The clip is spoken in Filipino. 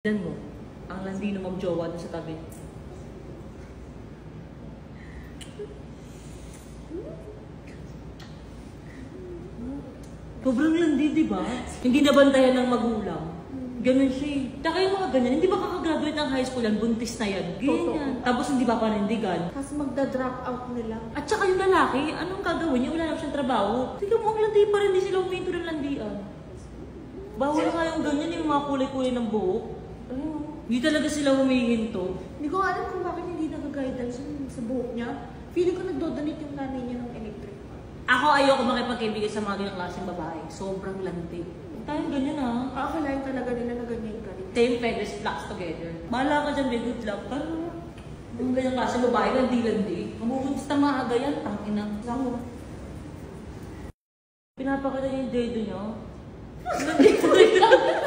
Yan mo, ang landi ng mag-jowa doon sa tabi. Sobrang landi, di ba? Hindi nabantayan ng magulang. Ganun siya eh. Tsaka yung mga ganyan, hindi ba kakagraduate ng high school yan, buntis na yan. Ganyan. Tapos hindi ba panindigan. Kasi magda-drop out nila. At saka yung lalaki, anong gagawin niya? Wala na siyang trabaho. Tingnan mo, ang landi pa rin, hindi sila huminto ng landian. Bawal nga yung ganyan, yung mga kulay-kulay ng buhok. Hindi talaga sila humihinto. Hindi ko alam kung bakit hindi nag-guidance sa buhok niya. Feeling ko nagdodonate yung nanay niya ng electric. Ako ayoko makipagkaibigan sa mga ganyang klaseng babae. Sobrang landi. Tayong ganyan ah. Akalain talaga nila na ganyan ka rin. Same feathers flocks together. Bahala ka dyan, may good luck. Pero yung ganyang klaseng babae, landi-landi. Mamubuntis na maaga yan, tangina. Pinapakita niya yung dedo niya. Landi-landi.